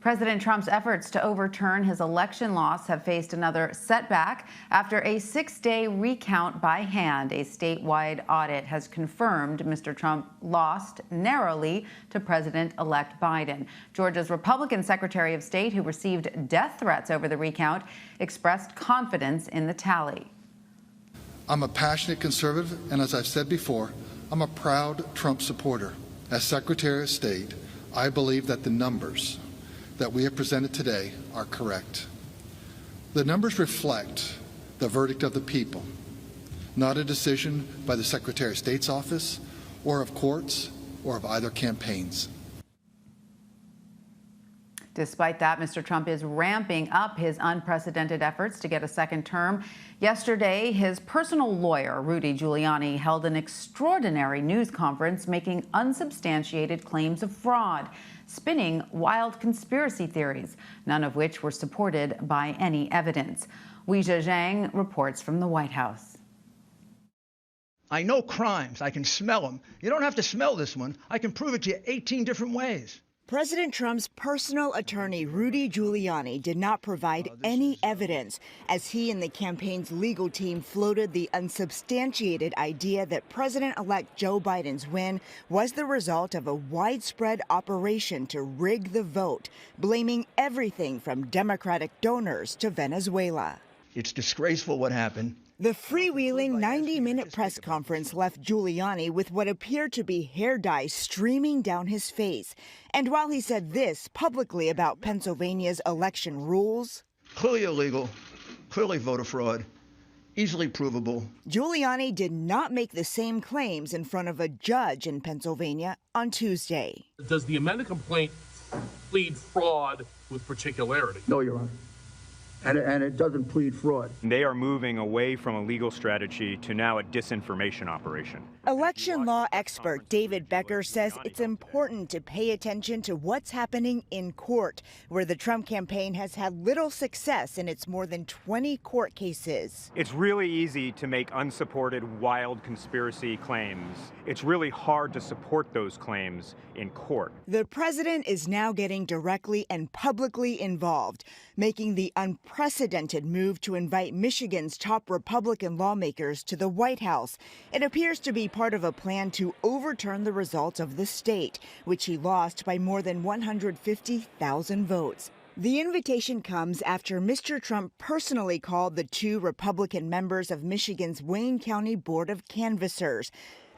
President Trump's efforts to overturn his election loss have faced another setback after a 6-day recount by hand. A statewide audit has confirmed Mr. Trump lost narrowly to President-elect Biden. Georgia's Republican Secretary of State, who received death threats over the recount, expressed confidence in the tally. I'm a passionate conservative, and as I've said before, I'm a proud Trump supporter. As Secretary of State, I believe that the numbers that we have presented today are correct. The numbers reflect the verdict of the people, not a decision by the Secretary of State's office or of courts or of either campaigns. Despite that, Mr. Trump is ramping up his unprecedented efforts to get a second term. Yesterday, his personal lawyer, Rudy Giuliani, held an extraordinary news conference making unsubstantiated claims of fraud, spinning wild conspiracy theories, none of which were supported by any evidence. Weijia Jiang reports from the White House. I know crimes. I can smell them. You don't have to smell this one. I can prove it to you 18 different ways. President Trump's personal attorney, Rudy Giuliani, did not provide any evidence as he and the campaign's legal team floated the unsubstantiated idea that President-elect Joe Biden's win was the result of a widespread operation to rig the vote, blaming everything from Democratic donors to Venezuela. It's disgraceful what happened. The freewheeling 90-minute press conference left Giuliani with what appeared to be hair dye streaming down his face. And while he said this publicly about Pennsylvania's election rules, clearly illegal, clearly voter fraud, easily provable, Giuliani did not make the same claims in front of a judge in Pennsylvania on Tuesday. Does the amended complaint plead fraud with particularity? No, Your Honor. And it doesn't plead fraud. They are moving away from a legal strategy to now a disinformation operation. Election law expert David Becker says it's important to pay attention to what's happening in court, where the Trump campaign has had little success in its more than 20 court cases. It's really easy to make unsupported wild conspiracy claims. It's really hard to support those claims in court. The president is now getting directly and publicly involved, making the unprecedented move to invite Michigan's top Republican lawmakers to the White House. It appears to be part of a plan to overturn the results of the state, which he lost by more than 150,000 votes. The invitation comes after Mr. Trump personally called the two Republican members of Michigan's Wayne County Board of Canvassers.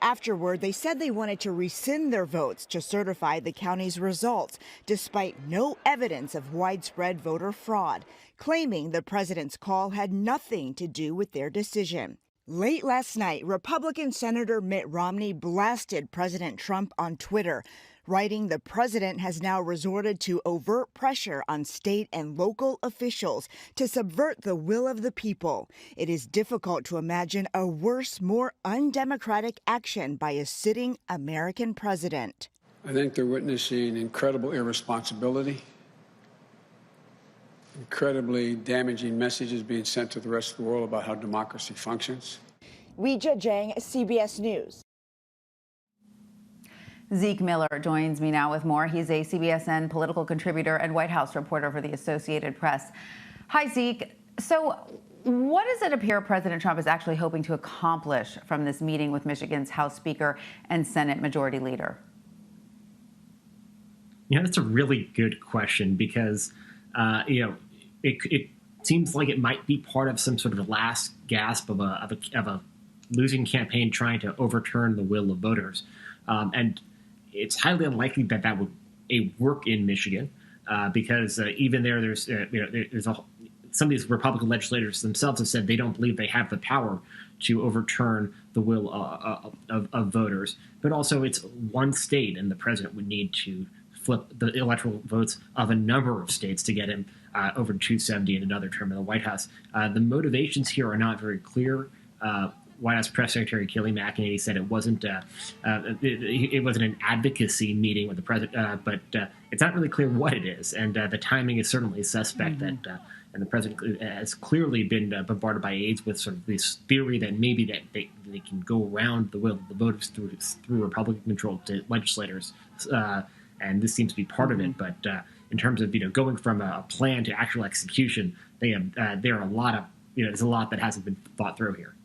Afterward, they said they wanted to rescind their votes to certify the county's results, despite no evidence of widespread voter fraud, claiming the president's call had nothing to do with their decision. Late last night, Republican Senator Mitt Romney blasted President Trump on Twitter, writing the president has now resorted to overt pressure on state and local officials to subvert the will of the people. It is difficult to imagine a worse, more undemocratic action by a sitting American president. I think they're witnessing incredible irresponsibility, incredibly damaging messages being sent to the rest of the world about how democracy functions. Weijia Jiang, CBS News. Zeke Miller joins me now with more. He's a CBSN political contributor and White House reporter for the Associated Press. Hi, Zeke. So what does it appear President Trump is actually hoping to accomplish from this meeting with Michigan's House Speaker and Senate Majority Leader? Yeah, that's a really good question because, it seems like it might be part of some sort of last gasp of a losing campaign trying to overturn the will of voters. And it's highly unlikely that that would work in Michigan because even there's some of these Republican legislators themselves have said they don't believe they have the power to overturn the will of voters. But also it's one state, and the president would need to flip the electoral votes of a number of states to get him over 270 in another term in the White House. The motivations here are not very clear. White House Press Secretary Kelly McEnany said it wasn't an advocacy meeting with the president, but it's not really clear what it is, and the timing is certainly suspect. And the president has clearly been bombarded by aides with sort of this theory that maybe that they can go around the will of the voters through Republican-controlled legislators, and this seems to be part of it. But in terms of going from a plan to actual execution, there are a lot of there's a lot that hasn't been thought through here.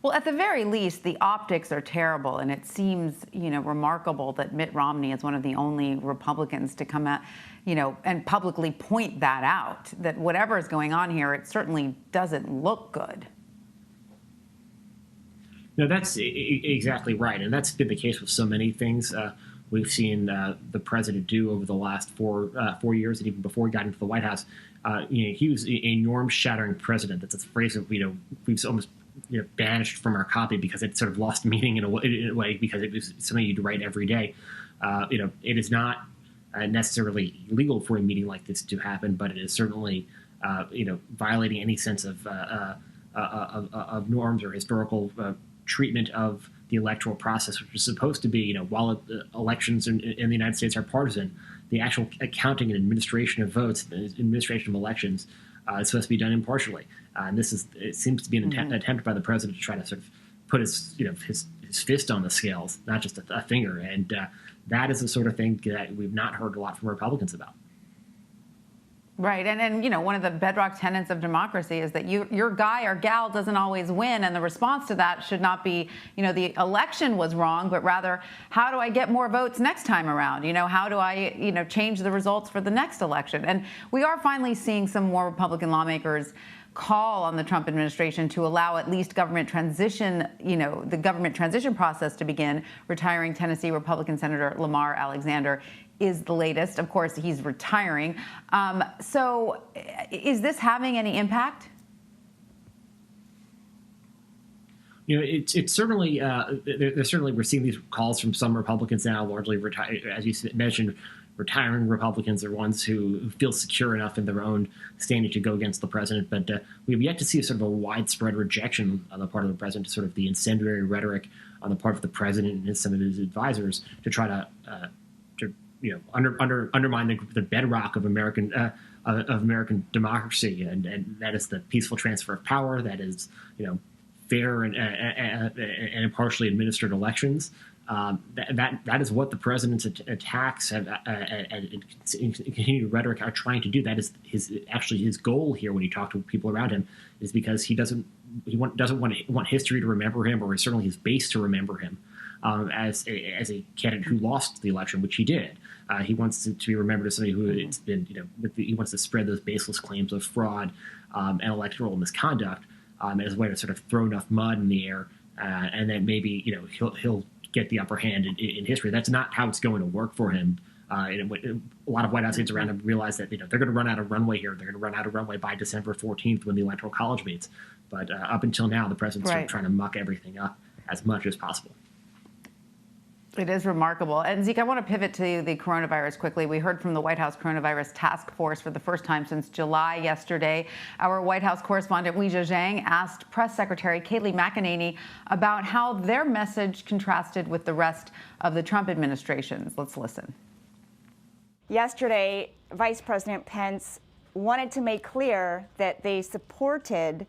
Well, at the very least, the optics are terrible, and it seems, remarkable that Mitt Romney is one of the only Republicans to come out, and publicly point that out, that whatever is going on here, it certainly doesn't look good. No, that's exactly right, and that's been the case with so many things we've seen the president do over the last 4 years, and even before he got into the White House. He was a norm-shattering president. That's a phrase that we've almost banished from our copy because it sort of lost meaning in a way because it was something you'd write every day. It is not necessarily illegal for a meeting like this to happen, but it is certainly violating any sense of norms or historical treatment of the electoral process, which is supposed to be, while elections in the United States are partisan, the actual accounting and administration of votes, the administration of elections, is supposed to be done impartially. And it seems to be an attempt by the president to try to sort of put his fist on the scales, not just a finger. And that is the sort of thing that we've not heard a lot from Republicans about. Right. And one of the bedrock tenets of democracy is that your guy or gal doesn't always win. And the response to that should not be, the election was wrong, but rather, how do I get more votes next time around? How do I, change the results for the next election? And we are finally seeing some more Republican lawmakers call on the Trump administration to allow at least government transition, the government transition process to begin. Retiring Tennessee Republican Senator Lamar Alexander is the latest. Of course, he's retiring. So is this having any impact? It's certainly, we're seeing these calls from some Republicans now, largely as you mentioned, retiring Republicans are ones who feel secure enough in their own standing to go against the president. But we have yet to see sort of a widespread rejection on the part of the president to sort of the incendiary rhetoric on the part of the president and some of his advisors to try to undermine the bedrock of American democracy, and that is the peaceful transfer of power, that is fair and impartially administered elections. That is what the president's attacks and continued rhetoric are trying to do. That is his goal here when he talks to people around him, is because he doesn't want history to remember him, or certainly his base to remember him as a candidate who lost the election, which he did. He wants to be remembered as somebody who it's been, he wants to spread those baseless claims of fraud and electoral misconduct as a way to sort of throw enough mud in the air, and then maybe he'll get the upper hand in history. That's not how it's going to work for him. A lot of White House aides around him realize that they're going to run out of runway here. They're going to run out of runway by December 14th when the Electoral College meets. But up until now, the president's sort of trying to muck everything up as much as possible. It is remarkable. And Zeke, I want to pivot to the coronavirus quickly. We heard from the White House Coronavirus Task Force for the first time since July yesterday. Our White House correspondent Weijia Jiang asked Press Secretary Kayleigh McEnany about how their message contrasted with the rest of the Trump administration's. Let's listen. Yesterday, Vice President Pence wanted to make clear that they supported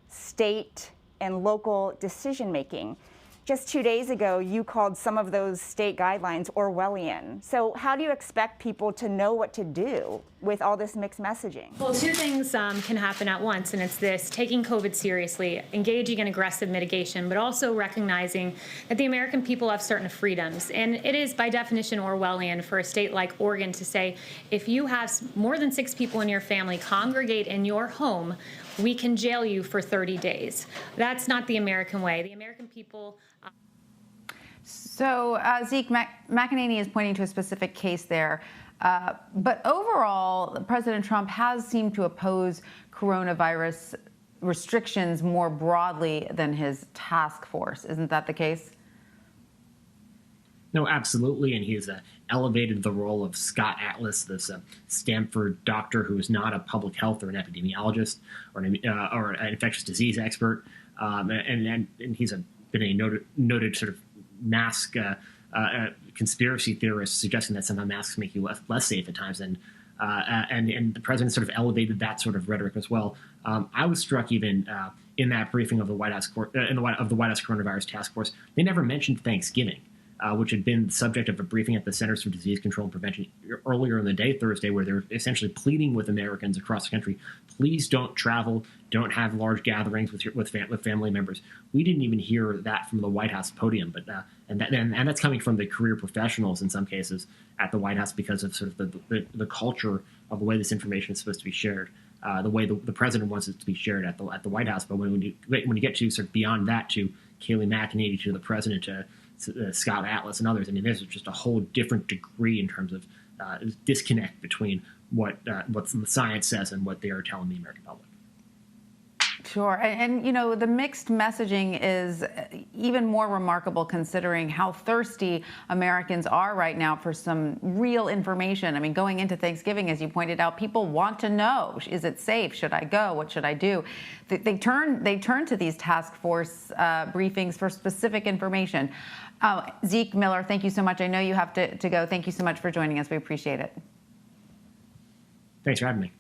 state and local decision-making. Just 2 days ago, you called some of those state guidelines Orwellian. So how do you expect people to know what to do with all this mixed messaging? Well, two things can happen at once, and it's this: taking COVID seriously, engaging in aggressive mitigation, but also recognizing that the American people have certain freedoms. And it is, by definition, Orwellian for a state like Oregon to say, if you have more than 6 people in your family congregate in your home, we can jail you for 30 days. That's not the American way. The American people... So, Zeke, McEnany is pointing to a specific case there. But overall, President Trump has seemed to oppose coronavirus restrictions more broadly than his task force. Isn't that the case? No, absolutely. And he has elevated the role of Scott Atlas, this Stanford doctor who is not a public health or an epidemiologist or an infectious disease expert. And he's been a noted sort of mask conspiracy theorist, suggesting that somehow masks make you less safe at times. And the president sort of elevated that sort of rhetoric as well. I was struck even in that briefing of the White House Coronavirus Task Force, they never mentioned Thanksgiving. which had been the subject of a briefing at the Centers for Disease Control and Prevention earlier in the day, Thursday, where they're essentially pleading with Americans across the country, please don't travel, don't have large gatherings with family members. We didn't even hear that from the White House podium, but and that's coming from the career professionals in some cases at the White House because of sort of the culture of the way this information is supposed to be shared, the way the president wants it to be shared at the White House. But when you get to sort of beyond that, to Kayleigh McEnany, to the president, to Scott Atlas and others, I mean, there's just a whole different degree in terms of disconnect between what the science says and what they are telling the American public. Sure. And, you know, the mixed messaging is even more remarkable considering how thirsty Americans are right now for some real information. I mean, going into Thanksgiving, as you pointed out, people want to know, is it safe? Should I go? What should I do? They turn to these task force briefings for specific information. Zeke Miller, thank you so much. I know you have to go. Thank you so much for joining us. We appreciate it. Thanks for having me.